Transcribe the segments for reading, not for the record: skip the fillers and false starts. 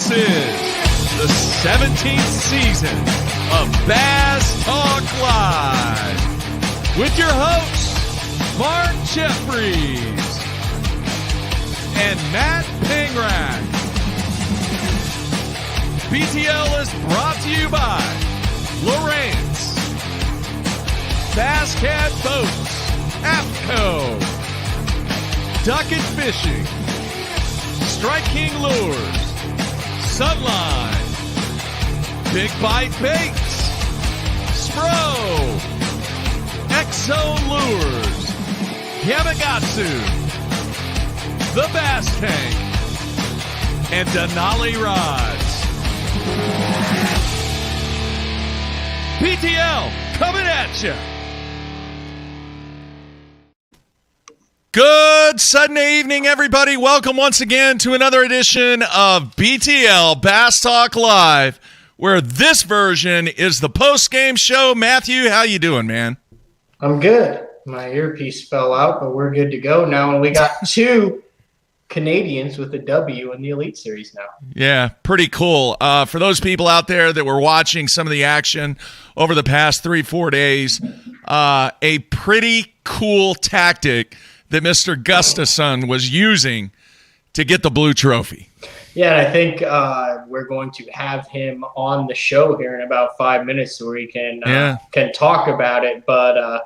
This is the 17th season of Bass Talk Live with your hosts, Mark Jeffries and Matt Pingrak. BTL is brought to you by Lawrence, Bass Cat Boats, APCO, Ducket Fishing, Strike King Lures, Sunline, Big Bite Baits, Spro, Exo Lures, Yamagatsu, The Bass Tank, and Denali Rods. BTL coming at you. Good Sunday evening, everybody. Welcome once again to another edition of BTL Bass Talk Live, where this version is the post-game show. Matthew, how you doing, man? I'm good. My earpiece fell out, but we're good to go now. And we got two Canadians with a W in the Elite Series now. Yeah, pretty cool. For those people out there that were watching some of the action over the past 3-4 days, a pretty cool tactic that Mr. Gustafson was using to get the blue trophy. Yeah, and I think we're going to have him on the show here in about 5 minutes where he can talk about it. But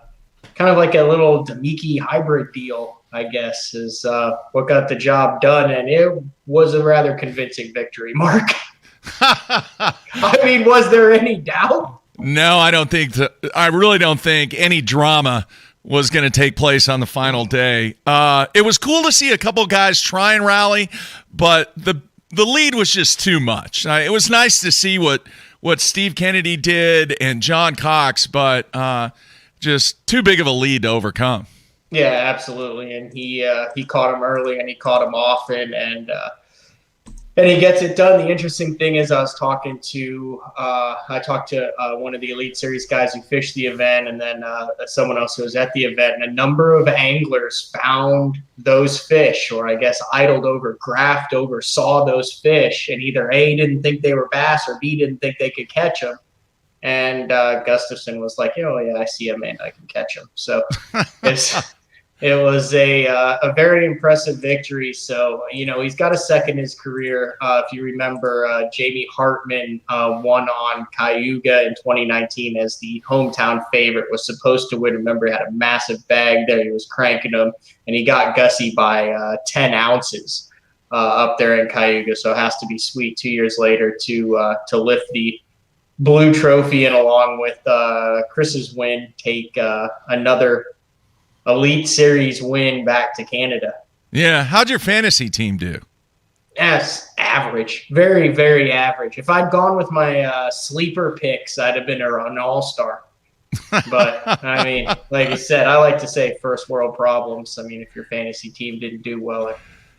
kind of like a little Demiki hybrid deal, I guess, is what got the job done. And it was a rather convincing victory, Mark. I mean, was there any doubt? No, I don't think I really don't think any drama was going to take place on the final day. It was cool to see a couple guys try and rally, but the lead was just too much. It was nice to see what Steve Kennedy did and John Cox, but just too big of a lead to overcome. Yeah, absolutely. And he caught him early and he caught him often, and he gets it done. The interesting thing is I talked to one of the Elite Series guys who fished the event, and then someone else who was at the event, and a number of anglers found those fish, or I guess idled over, graphed over, saw those fish, and either A, didn't think they were bass, or B, didn't think they could catch them. And Gustafson was like, oh, yeah, I see him and I can catch him. So it was a very impressive victory. So, he's got a second in his career. If you remember, Jamie Hartman won on Cayuga in 2019 as the hometown favorite, was supposed to win. Remember, he had a massive bag there. He was cranking them, and he got Gussie by 10 ounces up there in Cayuga. So it has to be sweet 2 years later to lift the blue trophy, and along with Chris's win, take another Elite Series win back to Canada. Yeah. How'd your fantasy team do? Yes, average. Very, very average. If I'd gone with my sleeper picks, I'd have been an all-star. But, I mean, like I said, I like to say first world problems. I mean, if your fantasy team didn't do well, a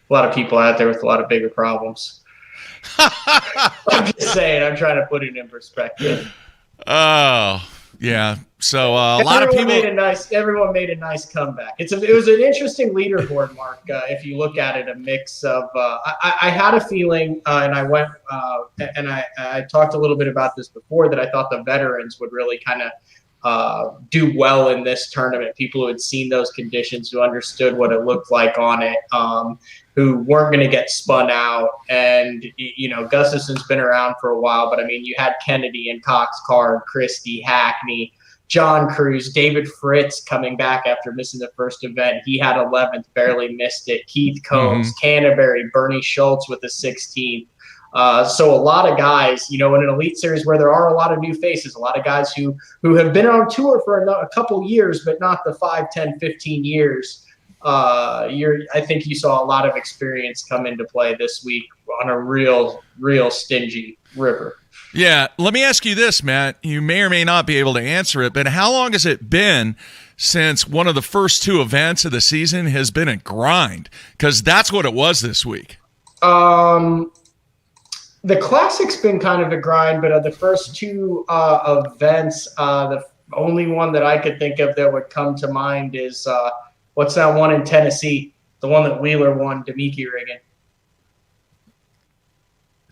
lot of people out there with a lot of bigger problems. I'm just saying, I'm trying to put it in perspective. Oh, yeah. So a lot of people everyone made a nice comeback. It was an interesting leaderboard, Mark. If you look at it, a mix of I had a feeling, and I went and I talked a little bit about this before, that I thought the veterans would really kind of do well in this tournament. People who had seen those conditions, who understood what it looked like on it, who weren't going to get spun out. And, Gustafson's been around for a while, but I mean, you had Kennedy and Cox, Card, Christie, Hackney, John Cruz, David Fritz coming back after missing the first event. He had 11th, barely missed it. Keith Combs, Canterbury, Bernie Schultz with the 16th. So a lot of guys, in an Elite Series where there are a lot of new faces, a lot of guys who have been on tour for a couple years, but not the 5, 10, 15 years. I think you saw a lot of experience come into play this week on a real stingy river. Yeah. Let me ask you this, Matt. You may or may not be able to answer it, but how long has it been since one of the first two events of the season has been a grind? Because that's what it was this week. The Classic's been kind of a grind, but of the first two events, the only one that I could think of that would come to mind is what's that one in Tennessee? The one that Wheeler won, Demiki rigging.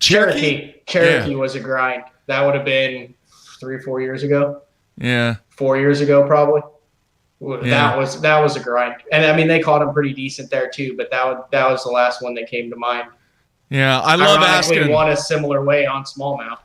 Cherokee was a grind. That would have been 3 or 4 years ago. Yeah. 4 years ago, probably. Yeah. That was a grind. And I mean, they caught him pretty decent there too, but that was the last one that came to mind. Yeah. I love asking. One a similar way on smallmouth.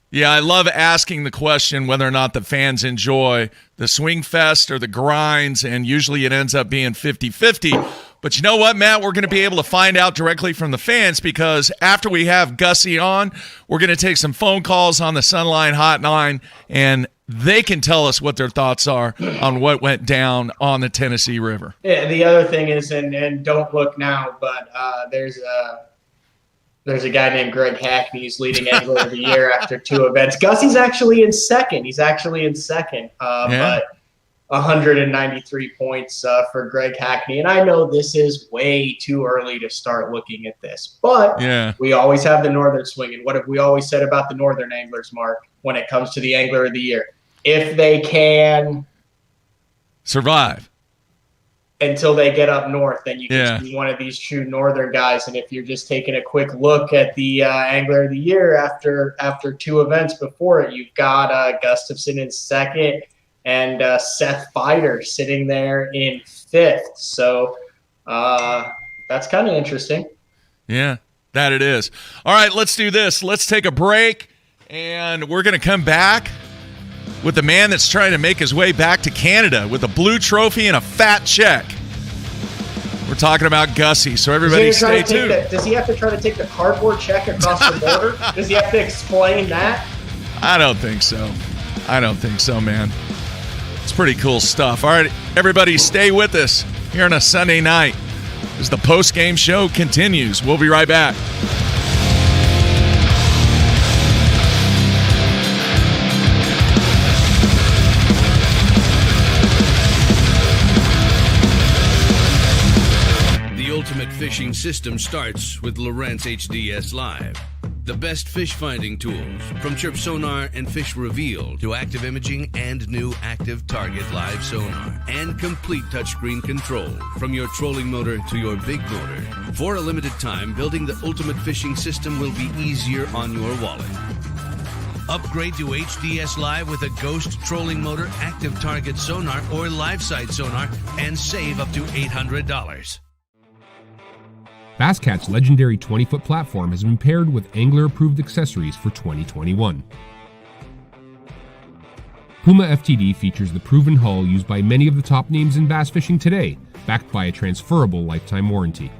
Yeah, I love asking the question whether or not the fans enjoy the swing fest or the grinds, and usually it ends up being 50-50. But you know what, Matt? We're going to be able to find out directly from the fans, because after we have Gussie on, we're going to take some phone calls on the Sunline Hotline, and they can tell us what their thoughts are on what went down on the Tennessee River. Yeah, the other thing is, and don't look now, but there's a guy named Greg Hackney who's leading Angler of the Year after 2 events. Gussie's actually in second. But 193 points for Greg Hackney. And I know this is way too early to start looking at this, but we always have the Northern swing. And what have we always said about the Northern anglers, Mark, when it comes to the Angler of the Year? If they can survive until they get up north, then you can see one of these true Northern guys. And if you're just taking a quick look at the Angler of the Year after 2 events before it, you've got Gustafson in second and Seth Fider sitting there in 5th. So that's kind of interesting. Yeah, that it is. All right, let's do this. Let's take a break, and we're going to come back with the man that's trying to make his way back to Canada with a blue trophy and a fat check. We're talking about Gussie, so everybody stay tuned. Does he have to try to take the cardboard check across the border? Does he have to explain that? I don't think so, man. It's pretty cool stuff. All right, everybody stay with us here on a Sunday night as the post-game show continues. We'll be right back. Ultimate fishing system starts with Lowrance HDS Live. The best fish finding tools, from chirp sonar and fish reveal to active imaging and new active target live sonar, and complete touchscreen control from your trolling motor to your big motor. For a limited time, building the ultimate fishing system will be easier on your wallet. Upgrade to HDS Live with a Ghost trolling motor, active target sonar, or live site sonar, and save up to $800. Basscat's legendary 20-foot platform has been paired with angler-approved accessories for 2021. Puma FTD features the proven hull used by many of the top names in bass fishing today, backed by a transferable lifetime warranty.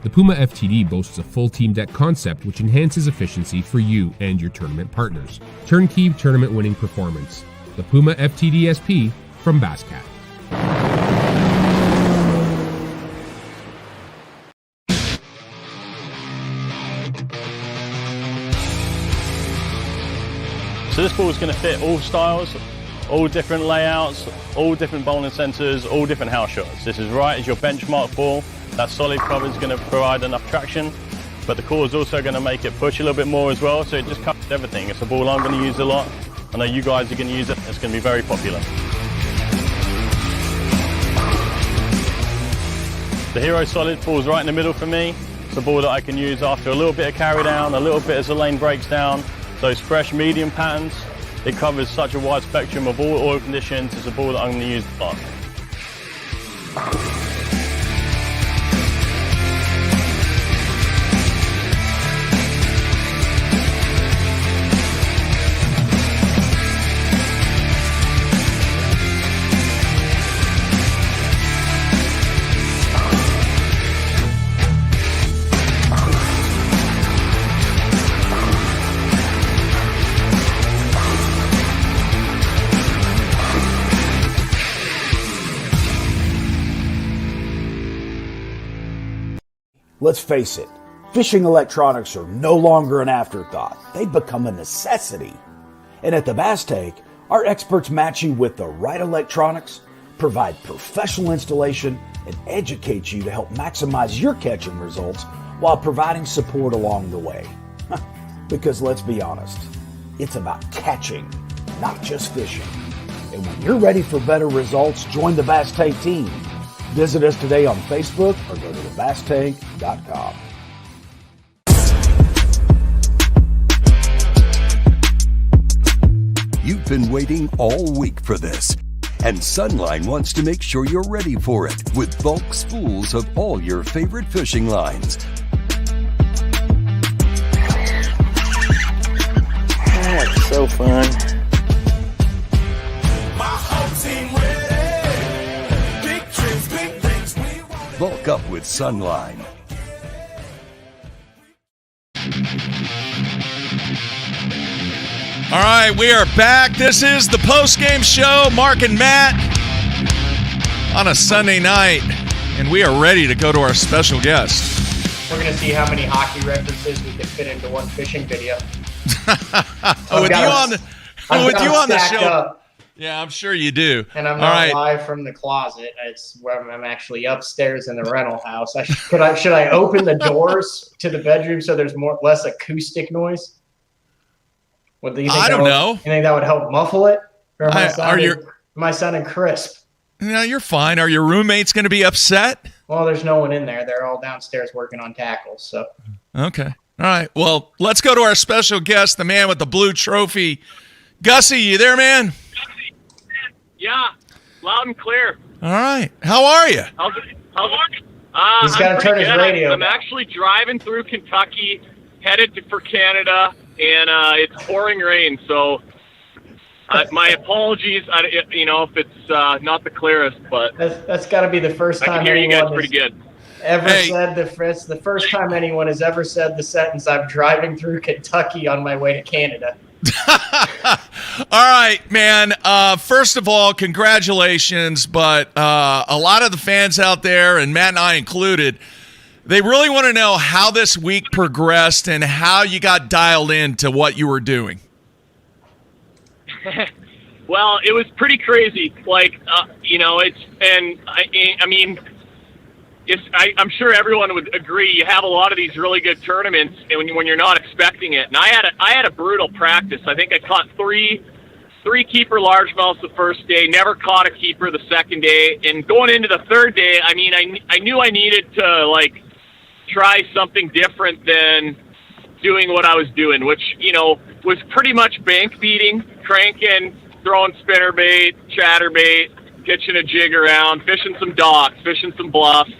The Puma FTD boasts a full team deck concept which enhances efficiency for you and your tournament partners. Turnkey tournament-winning performance. The Puma FTD SP from Basscat. So this ball is going to fit all styles, all different layouts, all different bowling centers, all different house shots. This is right as your benchmark ball. That solid cover is going to provide enough traction, but the core is also going to make it push a little bit more as well, so it just covers everything. It's a ball I'm going to use a lot. I know you guys are going to use it. It's going to be very popular. The Hero Solid falls right in the middle for me. It's a ball that I can use after a little bit of carry down, a little bit as the lane breaks down. Those fresh medium patterns, it covers such a wide spectrum of all oil conditions. It's a ball that I'm going to use a lot. Let's face it, fishing electronics are no longer an afterthought. They've become a necessity. And at the Bass Tank, our experts match you with the right electronics, provide professional installation, and educate you to help maximize your catching results while providing support along the way. Because let's be honest, it's about catching, not just fishing. And when you're ready for better results, join the Bass Tank team. Visit us today on Facebook or go to thebasstank.com. You've been waiting all week for this, and Sunline wants to make sure you're ready for it with bulk spools of all your favorite fishing lines. That's so fun. Bulk up with Sunline. All right, we are back. This is the post-game show, Mark and Matt, on a Sunday night, and we are ready to go to our special guest. We're going to see how many hockey references we can fit into one fishing video. with you on the show. Up. Yeah, I'm sure you do. And I'm not live from the closet. It's where I'm actually upstairs in the rental house. Should I open the doors to the bedroom so there's less acoustic noise? What do you think? I don't know. You think that would help muffle it? Or am I sounding crisp? No, you're fine. Are your roommates going to be upset? Well, there's no one in there. They're all downstairs working on tackles. So. Okay. All right. Well, let's go to our special guest, the man with the blue trophy. Gussie, you there, man? Yeah, loud and clear. All right. How are you? How's it? He's got to turn his radio. I'm actually driving through Kentucky, headed for Canada, and it's pouring rain. So my apologies. If it's not the clearest, but that's got to be the first time I can hear you guys pretty good. The first time anyone has ever said the sentence, "I'm driving through Kentucky on my way to Canada." All right, man. First of all, congratulations. But a lot of the fans out there, and Matt and I included, they really want to know how this week progressed and how you got dialed into what you were doing. Well, it was pretty crazy. I'm sure everyone would agree. You have a lot of these really good tournaments, and when you're not expecting it. And I had a brutal practice. I think I caught three keeper largemouths the first day. Never caught a keeper the second day. And going into the third day, I knew I needed to try something different than doing what I was doing, which was pretty much bank beating, cranking, throwing spinnerbait, chatterbait, pitching a jig around, fishing some docks, fishing some bluffs.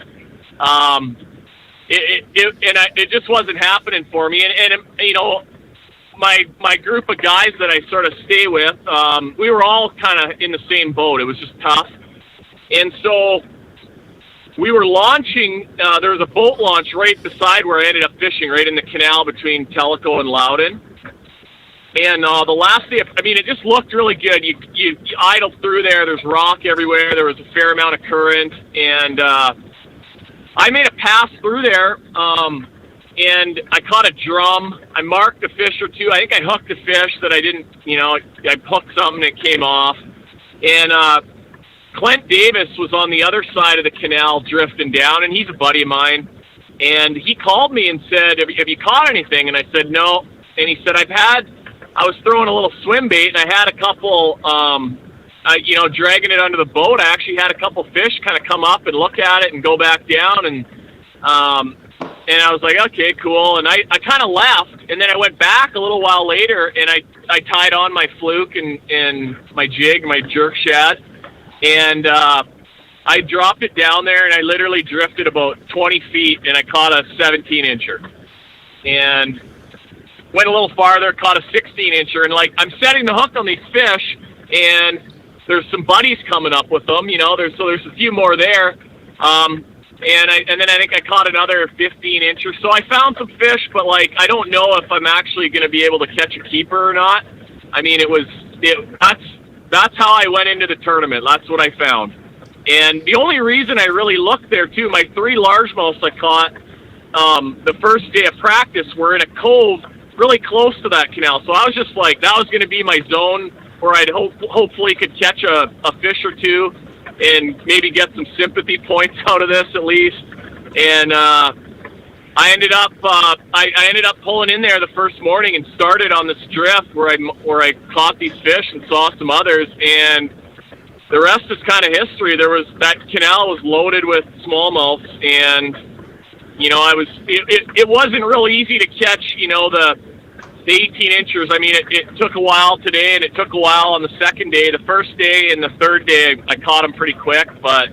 It just wasn't happening for me. And my group of guys that I sort of stay with, we were all kind of in the same boat. It was just tough. And so we were launching, there was a boat launch right beside where I ended up fishing, right in the canal between Tellico and Loudon. And the last day, it just looked really good. You idle through there. There's rock everywhere. There was a fair amount of current. And I made a pass through there, and I caught a drum. I marked a fish or two. I think I hooked a fish that I didn't, I hooked something that came off. And Clint Davis was on the other side of the canal drifting down, and he's a buddy of mine. And he called me and said, have you caught anything? And I said, no. And he said, I was throwing a little swim bait, and I had a couple, dragging it under the boat. I actually had a couple fish kind of come up and look at it and go back down. And I was like, okay, cool. And I kind of left, and then I went back a little while later, and I tied on my fluke and my jig, my jerk shad. And I dropped it down there, and I literally drifted about 20 feet, and I caught a 17-incher. And went a little farther, caught a 16-incher, and I'm setting the hook on these fish, and there's some buddies coming up with them, there's a few more there, and then I think I caught another 15-incher. So I found some fish, but I don't know if I'm actually going to be able to catch a keeper or not. That's how I went into the tournament. That's what I found. And the only reason I really looked there too, my 3 largemouths I caught the first day of practice were in a cove really close to that canal. So I was just that was going to be my zone where I'd hopefully could catch a fish or two and maybe get some sympathy points out of this at least. And I ended up pulling in there the first morning and started on this drift where I caught these fish and saw some others, and the rest is kind of history. That canal was loaded with smallmouths, and it wasn't real easy to catch, the 18 inchers, I mean, it took a while today, and it took a while on the second day. The first day and the third day, I caught them pretty quick. But,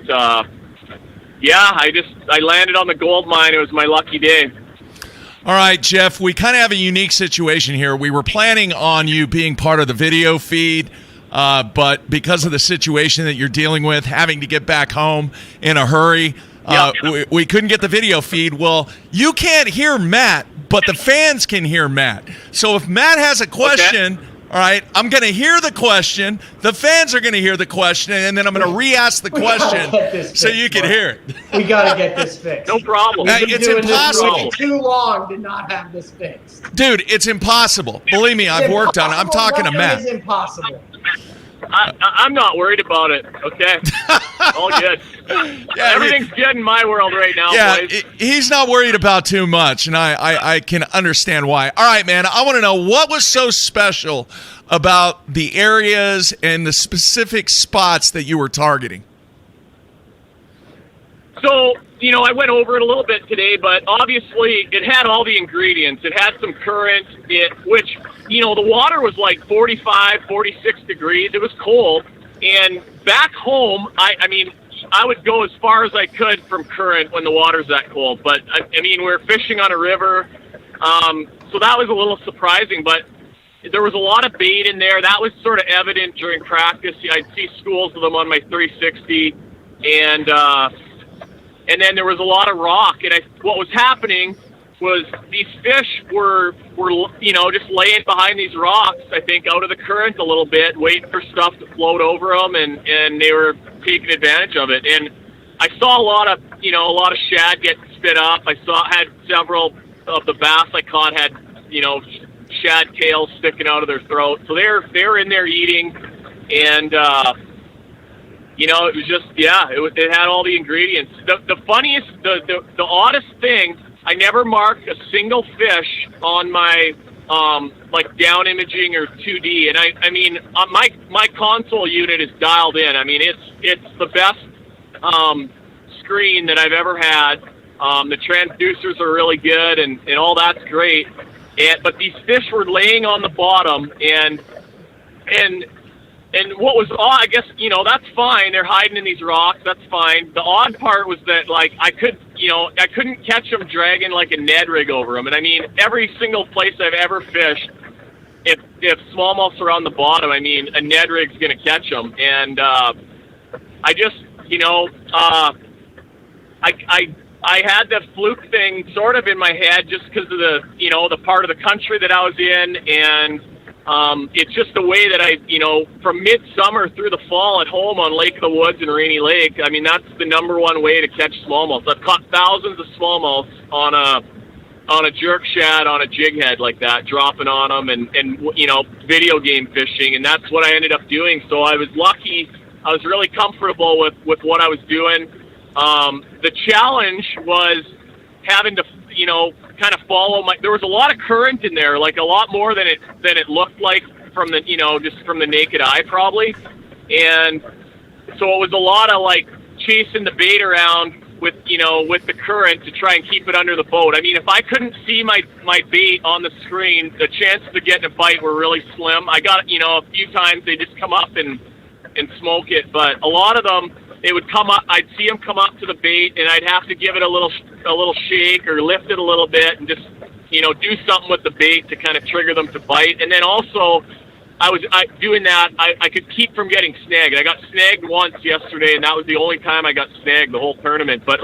yeah, I landed on the gold mine. It was my lucky day. All right, Jeff, we kind of have a unique situation here. We were planning on you being part of the video feed, but because of the situation that you're dealing with, having to get back home in a hurry, we couldn't get the video feed. Well, you can't hear Matt, but the fans can hear Matt. So if Matt has a question, all right, I'm going to hear the question. The fans are going to hear the question, and then I'm going to re-ask the question so you can hear it. We got to get this fixed. No problem. It's impossible. This too long to not have this fixed. Dude, it's impossible. Believe me, I've worked on it. I'm talking to Matt. It's impossible. I'm not worried about it, okay? All good. Everything's good in my world right now, boys. He's not worried about too much, and I can understand why. All right, man, I want to know what was so special about the areas and the specific spots that you were targeting. So, I went over it a little bit today, but obviously it had all the ingredients. It had some current, which, the water was like 45, 46 degrees. It was cold. And back home, I would go as far as I could from current when the water's that cold. But, we're fishing on a river, so that was a little surprising. But there was a lot of bait in there. That was sort of evident during practice. I'd see schools of them on my 360, and then there was a lot of rock. And what was happening was these fish were just laying behind these rocks, I think, out of the current a little bit, waiting for stuff to float over them, and they were taking advantage of it. And I saw a lot of shad get spit up. I had several of the bass I caught had, shad tails sticking out of their throat. So they're in there eating, and it was just, it had all the ingredients. The funniest, the oddest thing, I never marked a single fish on my, down imaging or 2D. And my console unit is dialed in. It's the best, screen that I've ever had. The transducers are really good and all that's great. But these fish were laying on the bottom and what was odd, I guess, that's fine. They're hiding in these rocks. That's fine. The odd part was that, I couldn't catch them dragging like a Ned rig over them. And every single place I've ever fished, if smallmouths are on the bottom, a Ned rig's going to catch them. And I just, I had the fluke thing sort of in my head just because of the, the part of the country that I was in, and it's just the way that from midsummer through the fall at home on Lake of the Woods and Rainy Lake, that's the number one way to catch smallmouth. I've caught thousands of smallmouths on a jerk shad, on a jig head like that, dropping on them and video game fishing, and that's what I ended up doing. So I was lucky. I was really comfortable with what I was doing. The challenge was having to, kind of follow there was a lot of current in there, like a lot more than it looked like from the, just from the naked eye probably. And so it was a lot of chasing the bait around with the current to try and keep it under the boat. If I couldn't see my bait on the screen, the chances of getting a bite were really slim. I got, a few times they just come up and smoke it, but a lot of them, they would come up, I'd see them come up to the bait, and I'd have to give it a little shake or lift it a little bit and just, do something with the bait to kind of trigger them to bite. And then also, doing that, I could keep from getting snagged. I got snagged once yesterday, and that was the only time I got snagged the whole tournament. But,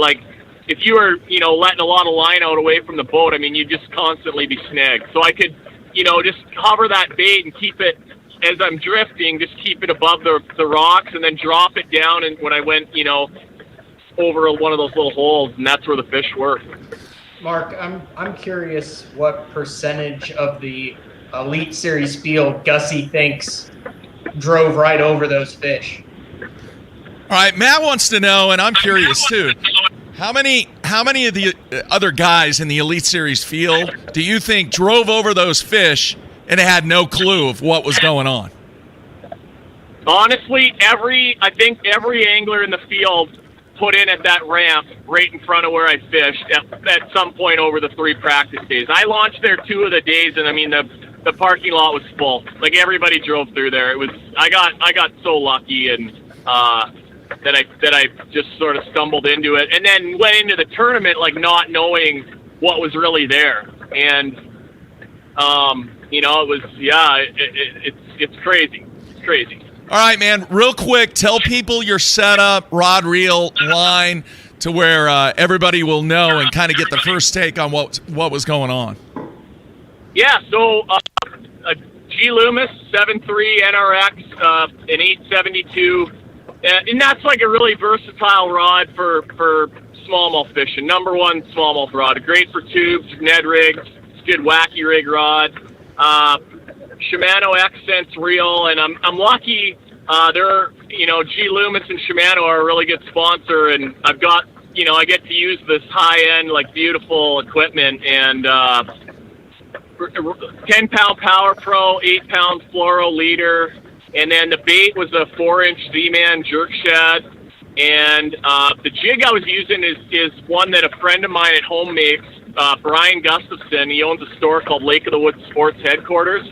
if you were, letting a lot of line out away from the boat, you'd just constantly be snagged. So I could, just cover that bait and keep it, as I'm drifting, just keep it above the rocks and then drop it down. And when I went, over one of those little holes, and that's where the fish were. Mark, I'm curious what percentage of the Elite Series field Gussie thinks drove right over those fish. All right, Matt wants to know, and I'm curious too. How many of the other guys in the Elite Series field do you think drove over those fish and had no clue of what was going on? Honestly, I think every angler in the field put in at that ramp right in front of where I fished at some point over the 3 practice days. I launched there 2 of the days, and the parking lot was full. Like everybody drove through there. I got so lucky and that I just sort of stumbled into it, and then went into the tournament like not knowing what was really there. And it was it's crazy. It's crazy. All right, man. Real quick, tell people your setup, rod, reel, line, to where everybody will know and kind of get the first take on what was going on. Yeah, so a G Loomis 7.3 NRX, an 872, and that's like a really versatile rod for smallmouth fishing. Number one smallmouth rod, great for tubes, Ned rigs, good wacky rig rod. Shimano Accents reel, and I'm lucky. They're G Loomis and Shimano are a really good sponsor, and I've got I get to use this high end like beautiful equipment, and 10-pound Power Pro, 8-pound fluoro leader, and then the bait was a 4-inch Z-Man jerk shad, and the jig I was using is one that a friend of mine at home makes. Brian Gustafson, he owns a store called Lake of the Woods Sports Headquarters,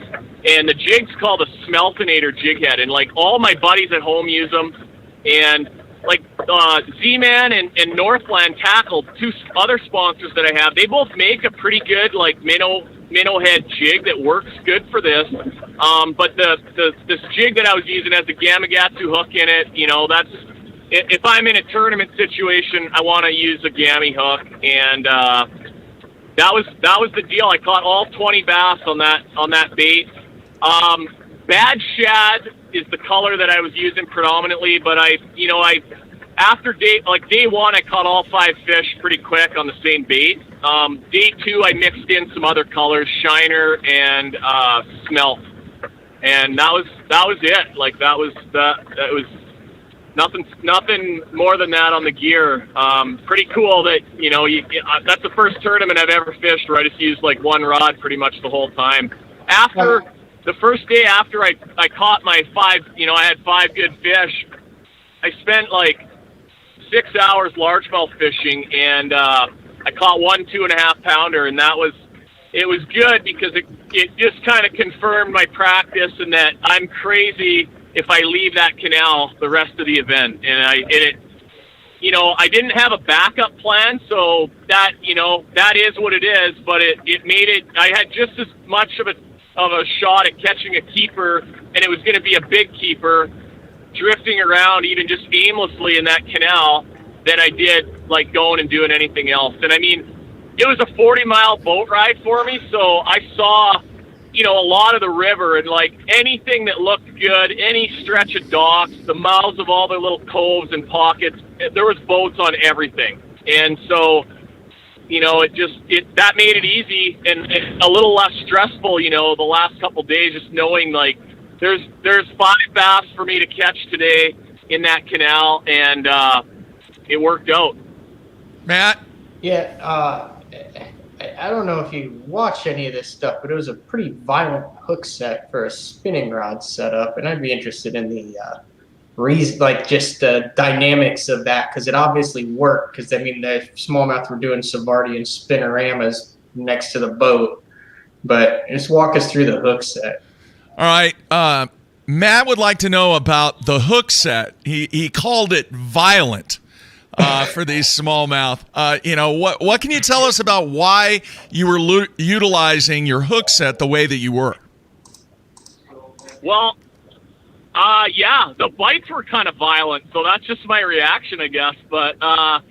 and the jig's called a Smeltinator jig head, and like all my buddies at home use them, and like Z-Man and Northland Tackle, two other sponsors that I have, they both make a pretty good like minnow head jig that works good for this, but this jig that I was using has a Gamakatsu hook in it. That's if I'm in a tournament situation, I want to use a Gammy hook, and that was the deal. I caught all 20 bass on that bait. Bad shad is the color that I was using predominantly, but after day one, I caught all 5 fish pretty quick on the same bait. Day 2, I mixed in some other colors, shiner and smelt, and that was it. Like that was nothing more than that on the gear. Pretty cool that that's the first tournament I've ever fished where I just used like one rod pretty much the whole time. After the first day after I caught my 5, I had 5 good fish, I spent like 6 hours largemouth fishing, and I caught one 2.5 pounder, and it was good because it just kind of confirmed my practice and that I'm crazy if I leave that canal the rest of the event. And I didn't have a backup plan, so that is what it is, but it made it, I had just as much of a shot at catching a keeper, and it was going to be a big keeper, drifting around even just aimlessly in that canal, than I did like going and doing anything else. And I mean, it was a 40-mile boat ride for me, so I saw a lot of the river, and like anything that looked good, any stretch of docks, the mouths of all the little coves and pockets, there was boats on everything. And so that made it easy and a little less stressful, the last couple of days, just knowing like there's 5 bass for me to catch today in that canal, and it worked out. Matt? Yeah, I don't know if you watch any of this stuff, but it was a pretty violent hook set for a spinning rod setup, and I'd be interested in the reason, like just the dynamics of that, because it obviously worked. Because I mean, the smallmouth were doing Savardi and spinnoramas next to the boat, but just walk us through the hook set. All right, Matt would like to know about the hook set. He called it violent. For these smallmouth, what can you tell us about why you were utilizing your hook set the way that you were? Well, the bites were kind of violent, so that's just my reaction, I guess. But I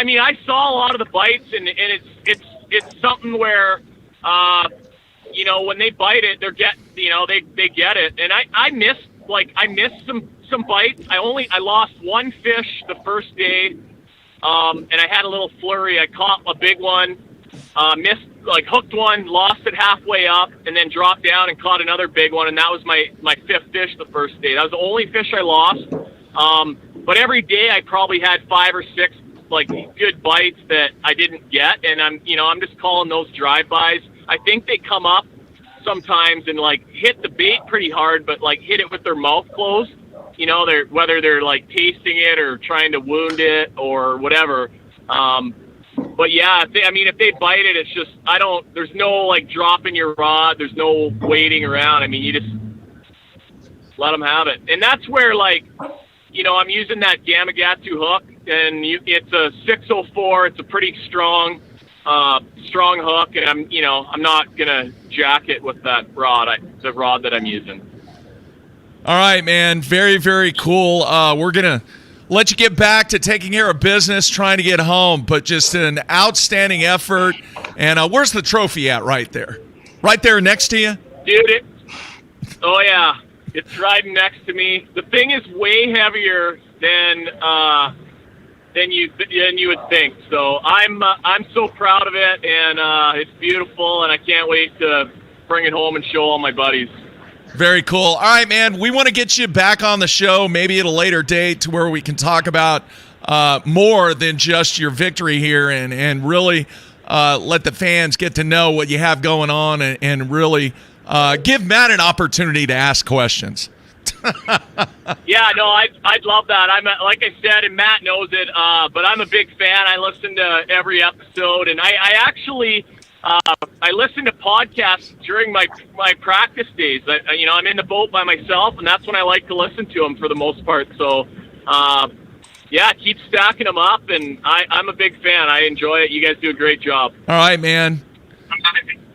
mean, I saw a lot of the bites, and it's something where when they bite it, they get it, and I missed some bites. I lost one fish the first day, and I had a little flurry. I caught a big one, hooked one, lost it halfway up, and then dropped down and caught another big one, and that was my 5th fish the first day. That was the only fish I lost. But every day I probably had 5 or 6 good bites that I didn't get, and I'm just calling those drive-bys. I think they come up sometimes and hit the bait pretty hard, but hit it with their mouth closed. Whether they're tasting it or trying to wound it or whatever. But yeah, if they bite it, it's just, there's no like dropping your rod. There's no waiting around. I mean, you just let them have it. And that's where, like, I'm using that Gamakatsu hook, and it's a 604. It's a pretty strong hook, and I'm not gonna jack it with that rod, the rod that I'm using. All right, man. Very, very cool. We're gonna let you get back to taking care of business, trying to get home, but just an outstanding effort. And where's the trophy at? Right there next to you, dude. Oh yeah, it's right next to me. The thing is way heavier than you would think. So I'm so proud of it, and it's beautiful, and I can't wait to bring it home and show all my buddies. Very cool. All right, man. We want to get you back on the show, maybe at a later date, to where we can talk about more than just your victory here, and really let the fans get to know what you have going on, and really give Matt an opportunity to ask questions. Yeah, no, I'd love that. I'm like I said, and Matt knows it, but I'm a big fan. I listen to every episode, and I actually I listen to podcasts during my practice days. I'm in the boat by myself, and that's when I like to listen to them for the most part. So, yeah, keep stacking them up, and I'm a big fan. I enjoy it. You guys do a great job. All right, man.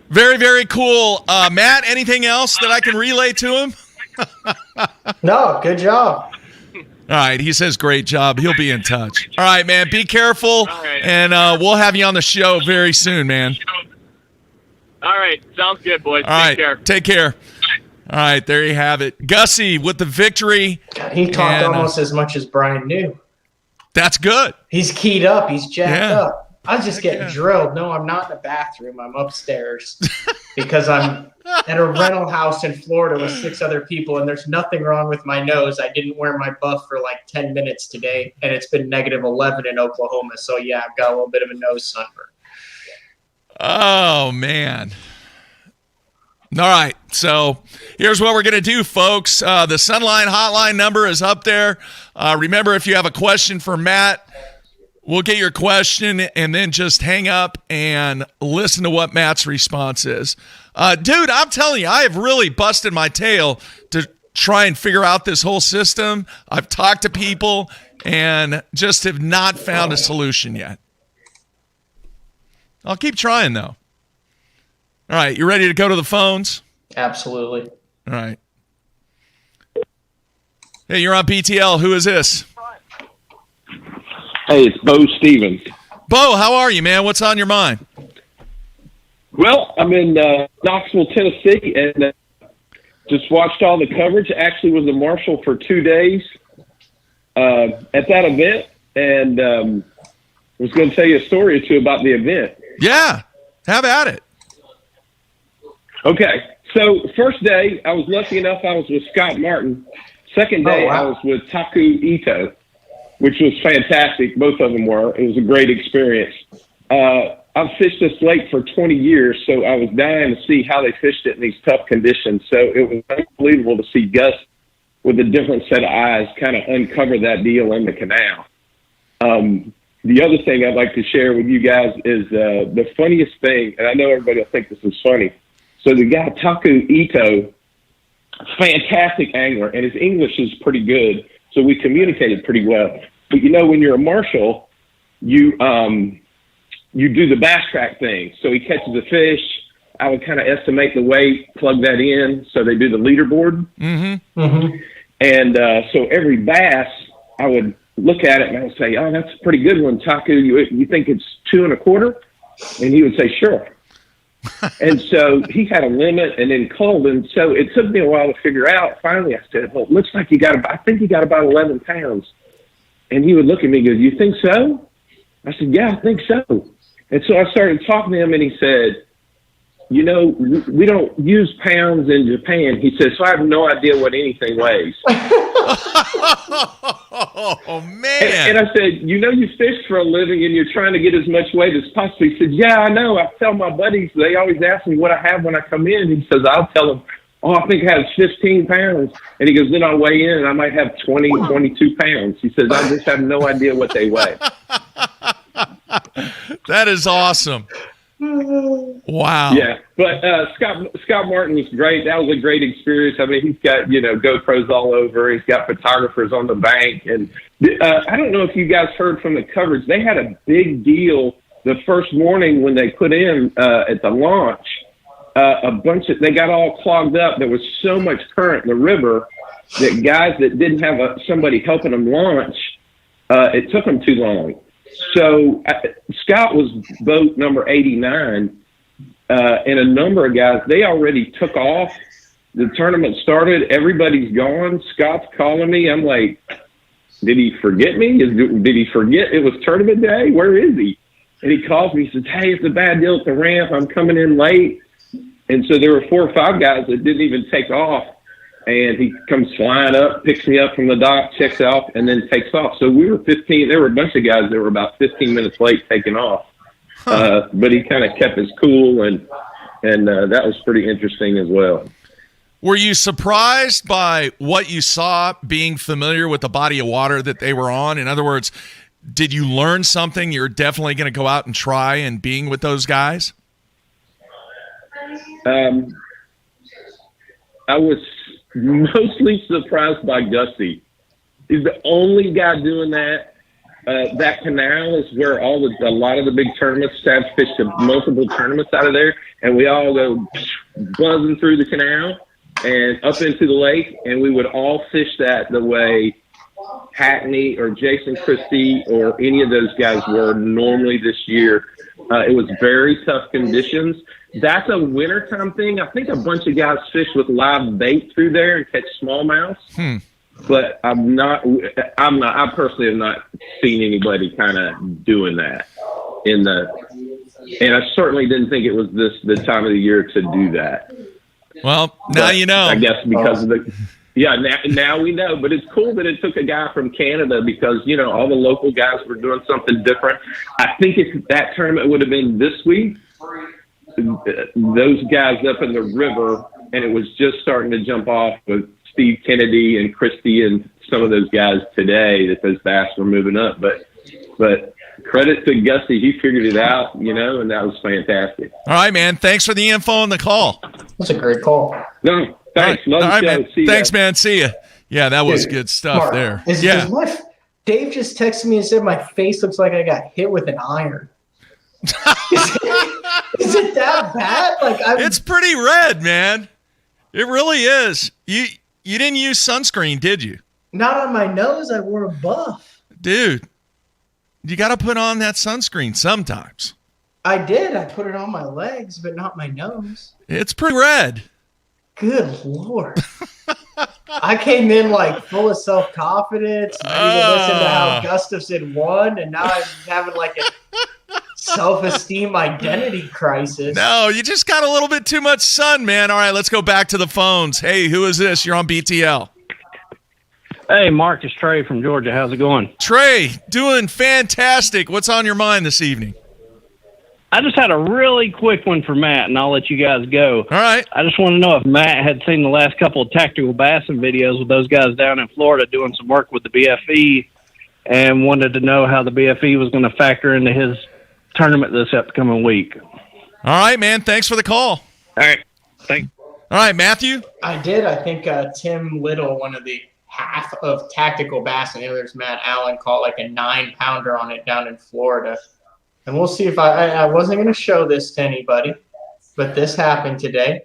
Very, very cool. Matt, anything else that I can relay to him? No, good job. All right, he says great job. He'll be in touch. All right, man, be careful, right. And we'll have you on the show very soon, man. All right, sounds good, boys. All right, Take care. Take care. All right, there you have it. Gussie with the victory. God, he talked almost as much as Brian knew. That's good. He's keyed up. He's jacked up. I was just getting drilled. No, I'm not in the bathroom. I'm upstairs because I'm at a rental house in Florida with 6 other people, and there's nothing wrong with my nose. I didn't wear my buff for like 10 minutes today, and it's been -11 in Oklahoma. So, yeah, I've got a little bit of a nose sunburn. Oh, man. All right, so here's what we're going to do, folks. The Sunline Hotline number is up there. Remember, if you have a question for Matt, we'll get your question and then just hang up and listen to what Matt's response is. Dude, I'm telling you, I have really busted my tail to try and figure out this whole system. I've talked to people and just have not found a solution yet. I'll keep trying, though. All right, you ready to go to the phones? Absolutely. All right. Hey, you're on BTL. Who is this? Hey, it's Bo Stevens. Bo, how are you, man? What's on your mind? Well, I'm in Knoxville, Tennessee, and just watched all the coverage. Actually was a marshal for 2 days at that event, and was going to tell you a story or two about the event. Yeah, have at it. Okay, so first day, I was lucky enough I was with Scott Martin. Second day, I was with Taku Ito, which was fantastic. Both of them were. It was a great experience. I've fished this lake for 20 years, so I was dying to see how they fished it in these tough conditions. So it was unbelievable to see Gus with a different set of eyes kind of uncover that deal in the canal. The other thing I'd like to share with you guys is the funniest thing, and I know everybody will think this is funny. So the guy, Taku Ito, fantastic angler, and his English is pretty good, so we communicated pretty well. But, when you're a marshal, you do the bass track thing. So he catches a fish. I would kind of estimate the weight, plug that in, so they do the leaderboard. Mm-hmm. Mm-hmm. And so every bass, I would look at it and I would say, "Oh, that's a pretty good one, Taku. You think it's 2 1/4?" And he would say, "Sure." And so he had a limit and then culled, and so it took me a while to figure out. Finally, I said, "Well, it looks like I think you got about 11 pounds." And he would look at me and go, "You think so?" I said, "Yeah, I think so." And so I started talking to him, and he said, "We don't use pounds in Japan." He said, "So I have no idea what anything weighs." Oh, man. And I said, "You fish for a living and you're trying to get as much weight as possible." He said, "Yeah, I know. I tell my buddies, they always ask me what I have when I come in." He says, "I'll tell them, oh, I think I have 15 pounds. And he goes, then I'll weigh in and I might have 20, 22 pounds. He says, I just have no idea what they weigh." That is awesome. Wow. Yeah, but Scott Martin was great. That was a great experience. I mean, he's got GoPros all over. He's got photographers on the bank, and I don't know if you guys heard from the coverage. They had a big deal the first morning when they put in at the launch. They got all clogged up. There was so much current in the river that guys that didn't have somebody helping them launch, it took them too long. So Scott was boat number 89, and a number of guys, they already took off. The tournament started. Everybody's gone. Scott's calling me. I'm like, did he forget me? Did he forget it was tournament day? Where is he? And he calls me. He says, hey, it's a bad deal at the ramp. I'm coming in late. And so there were 4 or 5 guys that didn't even take off. And he comes flying up, picks me up from the dock, checks out, and then takes off. So we were 15. There were a bunch of guys that were about 15 minutes late taking off. But he kind of kept his cool, and that was pretty interesting as well. Were you surprised by what you saw, being familiar with the body of water that they were on? In other words, did you learn something you're definitely going to go out and try and being with those guys? I was mostly surprised by Gusty. He's the only guy doing that. That canal is where a lot of the big tournaments have fished multiple tournaments out of there, and we all go buzzing through the canal and up into the lake, and we would all fish that the way Hackney or Jason Christie or any of those guys were normally this year. It was very tough conditions. That's a wintertime thing. I think a bunch of guys fish with live bait through there and catch smallmouth. But I personally have not seen anybody kind of doing that and I certainly didn't think it was the time of the year to do that. Well, now you know. I guess because of now we know. But it's cool that it took a guy from Canada because, all the local guys were doing something different. I think if that tournament would have been this week, those guys up in the river, and it was just starting to jump off with Steve Kennedy and Christie and some of those guys today that those bass were moving up. But credit to Gusty, he figured it out, and that was fantastic. All right, man. Thanks for the info and the call. That's a great call. No, thanks. All right, man. See thanks, ya. man. See ya. Yeah, that was good stuff. Mark, there. Dave just texted me and said my face looks like I got hit with an iron. Is it that bad? It's pretty red, man. It really is. You didn't use sunscreen, did you? Not on my nose. I wore a buff. Dude, you got to put on that sunscreen sometimes. I did. I put it on my legs, but not my nose. It's pretty red. Good Lord. I came in full of self-confidence, ready to listen to how Gustafson won, and now I'm having a self-esteem identity crisis. No, you just got a little bit too much sun, man. All right, let's go back to the phones. Hey, who is this? You're on BTL. Hey, Mark, it's Trey from Georgia. How's it going? Trey, doing fantastic. What's on your mind this evening? I just had a really quick one for Matt, and I'll let you guys go. All right. I just want to know if Matt had seen the last couple of tactical bassing videos with those guys down in Florida doing some work with the BFE, and wanted to know how the BFE was going to factor into his tournament this upcoming week. All right, man. Thanks for the call. All right. Thanks. All right, Matthew? I did. I think Tim Little, one of the half of tactical bass, and there's Matt Allen, caught a 9-pounder on it down in Florida. And we'll see if I wasn't going to show this to anybody, but this happened today.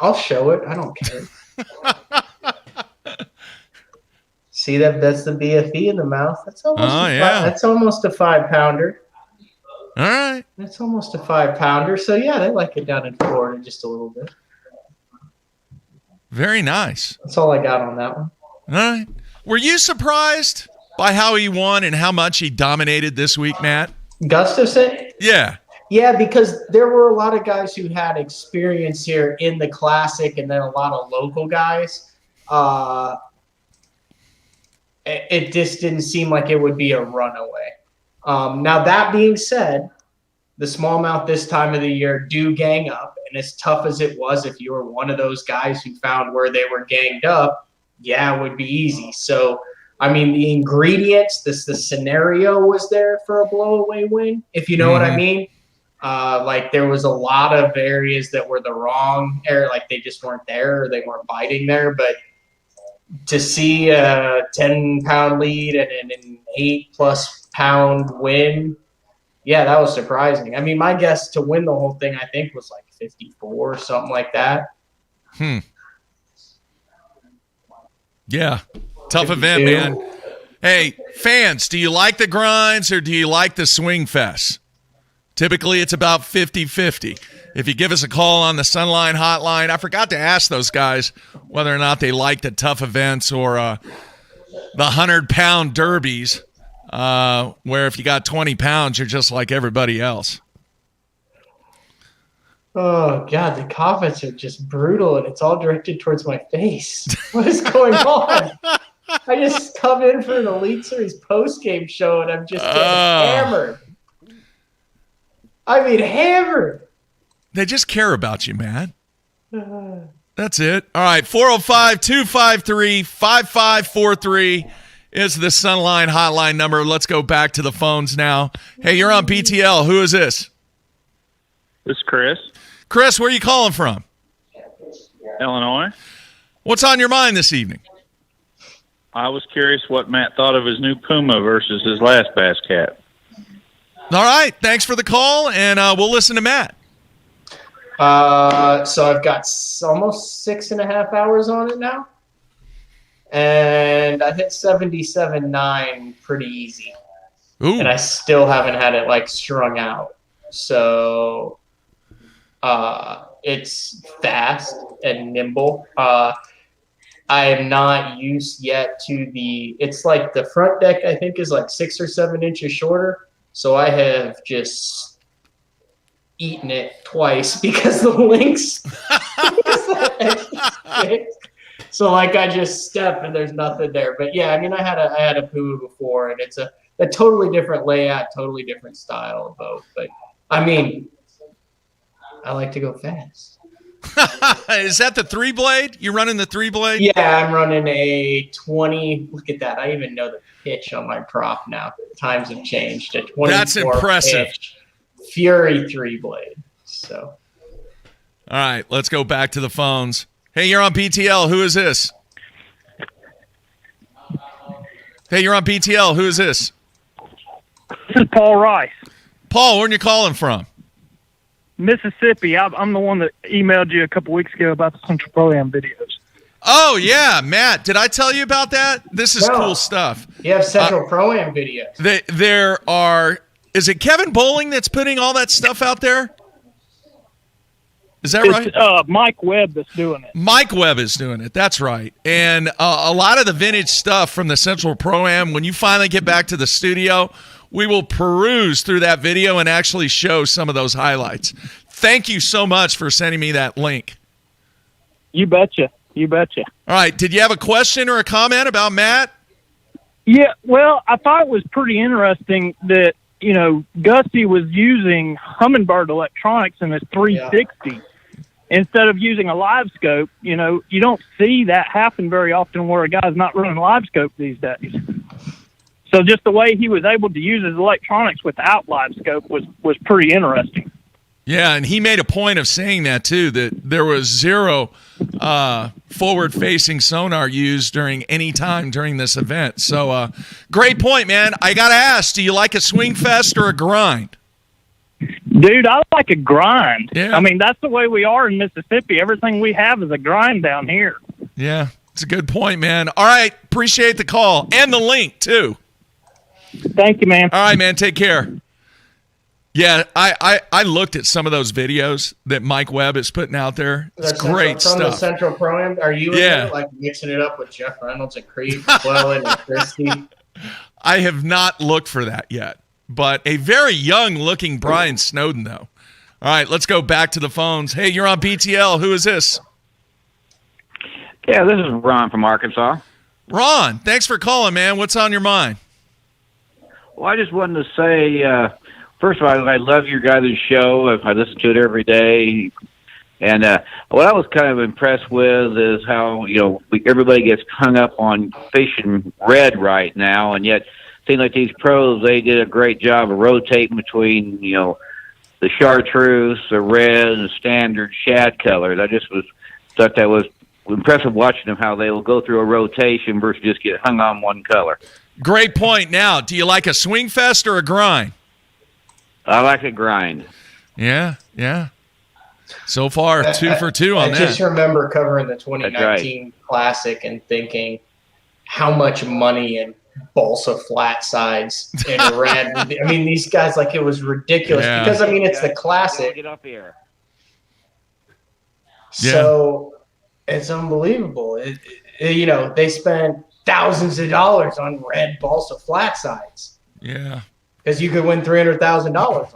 I'll show it. I don't care. See that's the BFE in the mouth. That's almost a 5-pounder. All right. That's almost a 5-pounder. So yeah, they like it down in Florida just a little bit. Very nice. That's all I got on that one. All right. Were you surprised by how he won and how much he dominated this week, Matt? Gustafson? Yeah. Yeah, because there were a lot of guys who had experience here in the Classic and then a lot of local guys. It just didn't seem like it would be a runaway. Now, that being said, the smallmouth this time of the year do gang up. And as tough as it was, if you were one of those guys who found where they were ganged up, yeah, it would be easy. So I mean, the ingredients, the scenario was there for a blow-away win, if you know what I mean. Like there was a lot of areas that were the wrong area, like they just weren't there or they weren't biting there. But to see a 10-pound lead and an 8+ pound win, yeah, that was surprising. I mean, my guess to win the whole thing, I think, was like 54 or something like that. Yeah. Tough event, man. Hey, fans, do you like the grinds or do you like the swing fest? Typically, it's about 50-50. If you give us a call on the Sunline Hotline, I forgot to ask those guys whether or not they like the tough events or the 100-pound derbies, where if you got 20 pounds, you're just like everybody else. Oh, God, the comments are just brutal, and it's all directed towards my face. What is going on? I just come in for an Elite Series post-game show, and I'm just getting hammered. I mean, hammered. They just care about you, man. That's it. All right, 405-253-5543 is the Sunline Hotline number. Let's go back to the phones now. Hey, you're on BTL. Who is this? This is Chris. Chris, where are you calling from? Illinois. What's on your mind this evening? I was curious what Matt thought of his new Puma versus his last Bass Cat. All right, thanks for the call, and we'll listen to Matt. So I've got almost 6.5 hours on it now, and I hit 77.9 pretty easy. Ooh. And I still haven't had it like strung out. So it's fast and nimble. I am not used yet to it's like the front deck, I think, is like 6 or 7 inches shorter. So I have just eaten it twice because the links. So like I just step and there's nothing there. But yeah, I mean, I had a Puma before, and it's a totally different layout, totally different style of boat. But I mean, I like to go fast. Is that the 3-blade? You running the 3-blade? Yeah, I'm running a 20. Look at that. I even know the pitch on my prop now. Times have changed. A 24 That's impressive. Pitch Fury 3-blade. So. All right, let's go back to the phones. Hey, you're on BTL. Who is this? Hey, you're on BTL. Who is this? This is Paul Rice. Paul, where are you calling from? Mississippi. I'm the one that emailed you a couple weeks ago about the Central Pro-Am videos. Oh, yeah, Matt. Did I tell you about that? This is cool stuff. You have Central Pro-Am videos. There are – is it Kevin Bowling that's putting all that stuff out there? Is that right? Mike Webb that's doing it. Mike Webb is doing it. That's right. And a lot of the vintage stuff from the Central Pro-Am, when you finally get back to the studio – we will peruse through that video and actually show some of those highlights. Thank you so much for sending me that link. You betcha. You betcha. All right. Did you have a question or a comment about Matt? Yeah, well, I thought it was pretty interesting that, Gusty was using Humminbird electronics in his 360 instead of using a live scope. You don't see that happen very often where a guy's not running live scope these days. So just the way he was able to use his electronics without live scope was pretty interesting. Yeah, and he made a point of saying that too, that there was zero forward-facing sonar used during any time during this event. So great point, man. I got to ask, do you like a swing fest or a grind? Dude, I like a grind. Yeah. I mean, that's the way we are in Mississippi. Everything we have is a grind down here. Yeah, it's a good point, man. All right, appreciate the call and the link too. Thank you, man. All right, man. Take care. Yeah, I looked at some of those videos that Mike Webb is putting out there. It's great stuff. From the Central Pro-Am, are you in there, like mixing it up with Jeff Reynolds and Creed, McClellan, and Christie? I have not looked for that yet, but a very young-looking Brian Snowden, though. All right, let's go back to the phones. Hey, you're on BTL. Who is this? Yeah, this is Ron from Arkansas. Ron, thanks for calling, man. What's on your mind? Well, I just wanted to say, first of all, I love your guys' show. I listen to it every day. And what I was kind of impressed with is how, everybody gets hung up on fishing red right now, and yet it seems like these pros, they did a great job of rotating between, the chartreuse, the red, and the standard shad colors. I just thought that was impressive watching them, how they will go through a rotation versus just get hung on one color. Great point. Now, do you like a swing fest or a grind? I like a grind. Yeah. So far, 2 for 2 on that. I just remember covering the 2019 Classic and thinking how much money in balsa flat sides in red. I mean, these guys, like, it was ridiculous because, it's the Classic. Get up here. So it's unbelievable. They spent thousands of dollars on red balsa flat sides. Yeah. Because you could win $300,000 on it.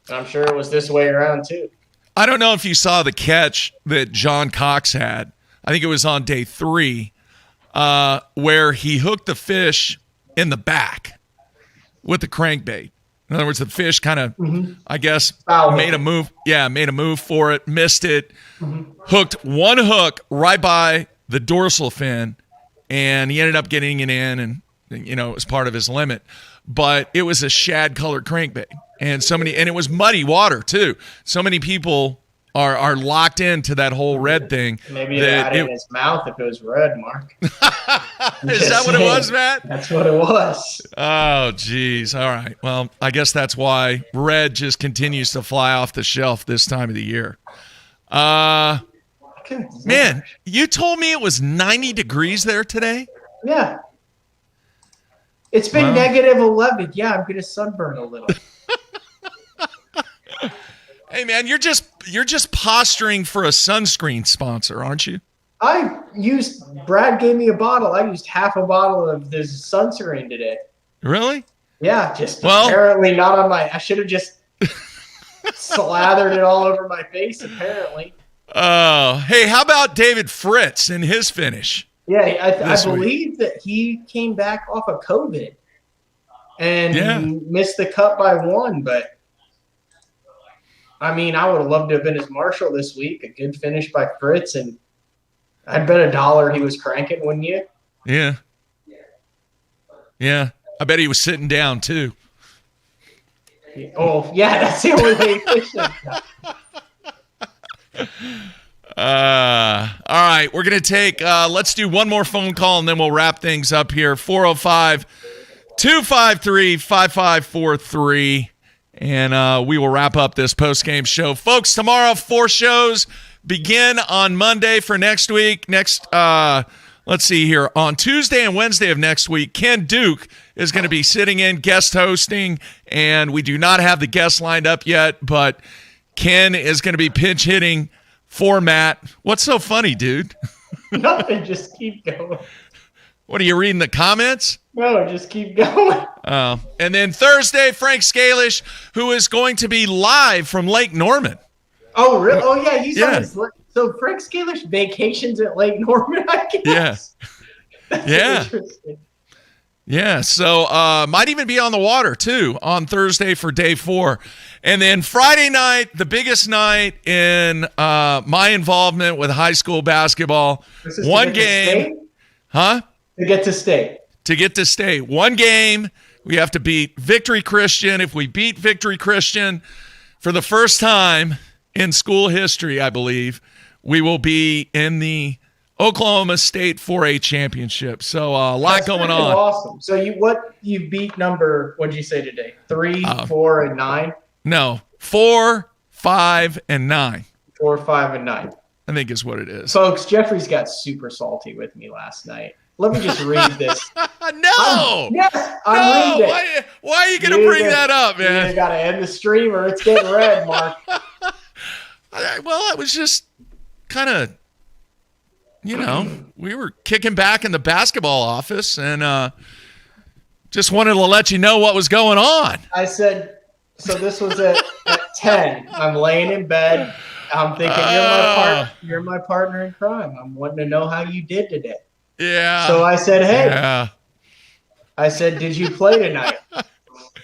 And I'm sure it was this way around, too. I don't know if you saw the catch that John Cox had. I think it was on day 3, where he hooked the fish in the back with the crankbait. In other words, the fish kind of, I guess, made a move. Yeah, made a move for it, missed it, hooked one hook right by the dorsal fin, and he ended up getting it in, and it was part of his limit. But it was a shad-colored crankbait. And it was muddy water too. So many people are locked into that whole red thing. Maybe it had it in his mouth if it was red, Mark. Is that what it was, Matt? That's what it was. Oh, geez. All right. Well, I guess that's why red just continues to fly off the shelf this time of the year. Man, you told me it was 90 degrees there today? Yeah. It's been negative 11. Yeah, I'm going to sunburn a little. Hey man, you're just posturing for a sunscreen sponsor, aren't you? Brad gave me a bottle. I used half a bottle of this sunscreen today. Really? Yeah, apparently not on I should have just slathered it all over my face, apparently. Oh, hey, how about David Fritz and his finish? Yeah, I believe that he came back off of COVID and missed the cut by 1, but I would have loved to have been his marshal this week. A good finish by Fritz, and I'd bet $1 he was cranking, wouldn't you? Yeah. Yeah. I bet he was sitting down, too. Oh, yeah, that's the only way he fished it. All right, we're going to take let's do one more phone call, and then we'll wrap things up here. 405-253-5543. And we will wrap up this post-game show. Folks, tomorrow, 4 shows begin on Monday for next week. Let's see here. On Tuesday and Wednesday of next week, Ken Duke is going to be sitting in, guest hosting, and we do not have the guests lined up yet, but Ken is going to be pinch hitting for Matt. What's so funny, dude? Nothing, just keep going. What, are you reading the comments? No, just keep going. And then Thursday, Frank Scalish, who is going to be live from Lake Norman. Oh, really? Oh, yeah. He's on his, so Frank Scalish vacations at Lake Norman, I guess. Yeah. Interesting. Yeah. So might even be on the water, too, on Thursday for day 4. And then Friday night, the biggest night in my involvement with high school basketball. One game. Huh? To get to state. To get to state. One game. We have to beat Victory Christian. If we beat Victory Christian for the first time in school history, I believe, we will be in the Oklahoma State 4A championship. So a lot going on. Awesome. So you beat number, what'd you say today? 3, 4, and 9? No, 4, 5, and 9. 4, 5, and 9. I think is what it is. Folks, Jeffrey's got super salty with me last night. Let me just read this. No! I'm reading it. Why are you going to bring that up, man? You got to end the stream or it's getting red, Mark. Well, it was just kind of, we were kicking back in the basketball office and just wanted to let you know what was going on. I said, so this was at 10. I'm laying in bed. I'm thinking, you're my partner in crime. I'm wanting to know how you did today. Yeah. So I said, hey. Yeah. I said, did you play tonight?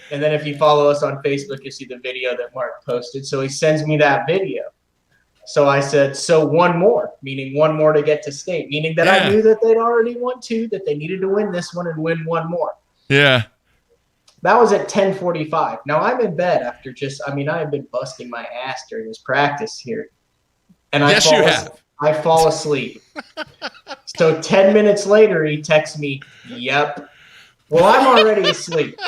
And then if you follow us on Facebook, you see the video that Mark posted. So he sends me that video. So I said, so one more, meaning one more to get to state, meaning that I knew that they'd already won 2, that they needed to win this one and win one more. Yeah. That was at 10:45. Now I'm in bed after I have been busting my ass during this practice here. And I fall asleep. So 10 minutes later, he texts me, yep. Well, I'm already asleep.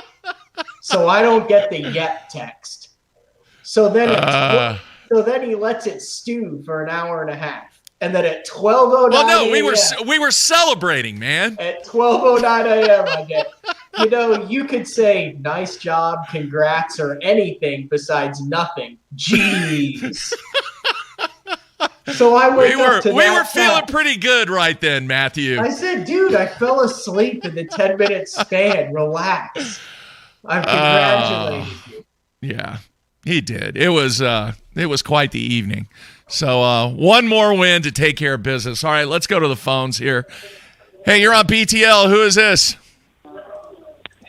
So I don't get the yep text. So then he lets it stew for an hour and a half. And then at 12:09 Well, no, we were celebrating, man. At 12:09 a.m. I get, you could say nice job, congrats, or anything besides nothing. Jeez. So I went we were feeling pretty good right then, Matthew. I said, dude, I fell asleep in the 10-minute span. Relax. I'm congratulating you. Yeah, he did. It was quite the evening. So one more win to take care of business. All right, let's go to the phones here. Hey, you're on BTL. Who is this?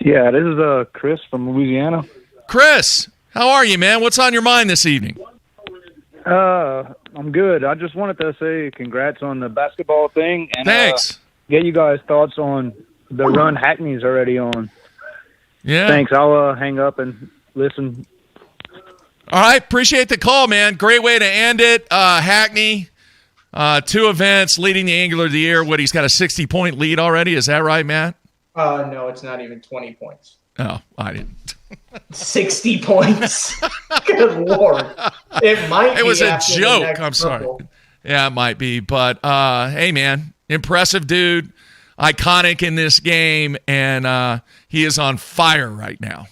Yeah, this is Chris from Louisiana. Chris, how are you, man? What's on your mind this evening? I'm good. I just wanted to say congrats on the basketball thing. And, thanks. Get you guys' thoughts on the run Hackney's already on. Yeah. Thanks. I'll hang up and listen. All right. Appreciate the call, man. Great way to end it. Hackney, 2 events, leading the Angler of the Year. He's got a 60-point lead already. Is that right, Matt? No, it's not even 20 points. Oh, I didn't. 60 points. Good Lord. It was a joke. I'm sorry. Yeah, it might be. But, hey, man, impressive dude, iconic in this game, and he is on fire right now.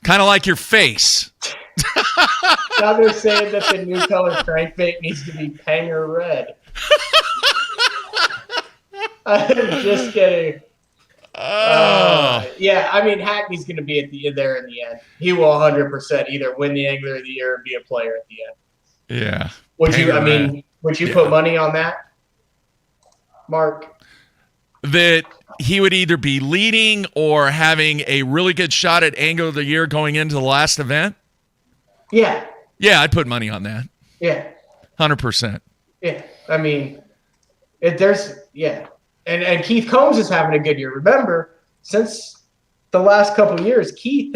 Kind of like your face. Now they're saying that the new color crankbait needs to be Panger red. I'm just kidding. Yeah, I mean, Hackney's going to be there in the end. He will 100% either win the Angler of the Year or be a player at the end. Yeah. Would you put money on that, Mark? That he would either be leading or having a really good shot at Angler of the Year going into the last event? Yeah. Yeah, I'd put money on that. Yeah. 100%. Yeah. I mean, And Keith Combs is having a good year. Remember, since the last couple of years, Keith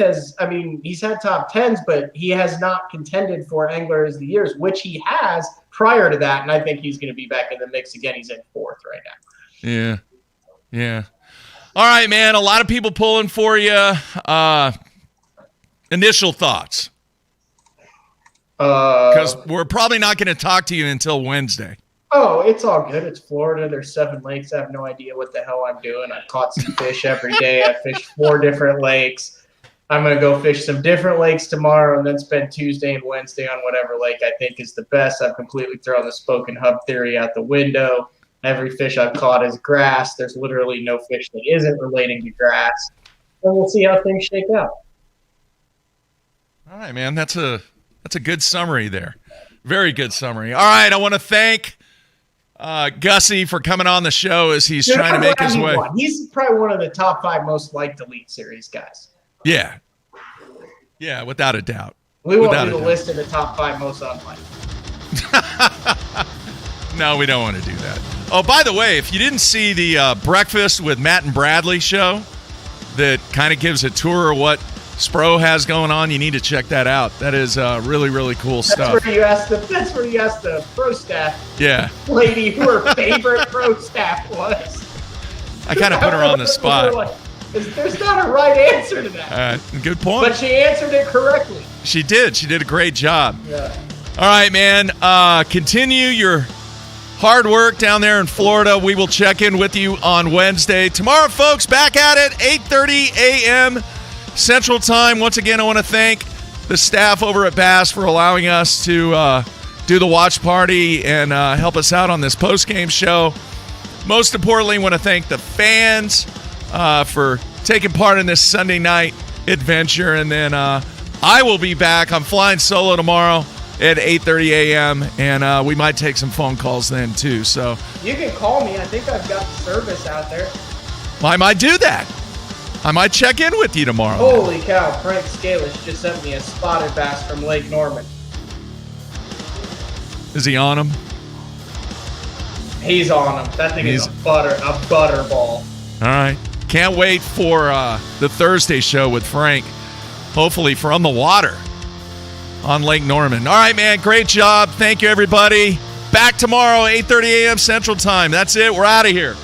he's had top 10s, but he has not contended for Anglers of the Years, which he has prior to that, and I think he's going to be back in the mix again. He's in 4th right now. Yeah. Yeah. All right, man. A lot of people pulling for you. Initial thoughts. Because we're probably not going to talk to you until Wednesday. Oh, it's all good. It's Florida. There's 7 lakes. I have no idea what the hell I'm doing. I caught some fish every day. I fished 4 different lakes. I'm going to go fish some different lakes tomorrow and then spend Tuesday and Wednesday on whatever lake I think is the best. I've completely thrown the spoken hub theory out the window. Every fish I've caught is grass. There's literally no fish that isn't relating to grass. And we'll see how things shake out. All right, man. That's a good summary there. Very good summary. All right, I want to thank Gussie for coming on the show as he's trying to make his way. He's probably one of the top 5 most liked Elite Series guys. Yeah. Yeah, without a doubt. We won't do the list of the top 5 most unliked. No, we don't want to do that. Oh, by the way, if you didn't see the Breakfast with Matt and Bradley show that kind of gives a tour of what Spro has going on, you need to check that out. That is really, really cool stuff. That's where you ask the pro staff lady who her favorite pro staff was. I kind of put her on the spot. There's not a right answer to that. Good point. But she answered it correctly. She did. She did a great job. Yeah. All right, man. Continue your hard work down there in Florida. We will check in with you on Wednesday. Tomorrow, folks, back at it, 8:30 a.m. Central Time. Once again, I want to thank the staff over at Bass for allowing us to do the watch party and help us out on this post-game show. Most importantly, I want to thank the fans for taking part in this Sunday night adventure. And then I will be back. I'm flying solo tomorrow at 8:30 a.m. and we might take some phone calls then too. So you can call me. I think I've got service out there. I might do that. I might check in with you tomorrow. Holy cow! Frank Scalish just sent me a spotted bass from Lake Norman. Is he on him? He's on him. That thing is a butter ball. All right. Can't wait for the Thursday show with Frank. Hopefully from the water on Lake Norman. All right, man. Great job. Thank you, everybody. Back tomorrow, 8:30 a.m. Central Time. That's it. We're out of here.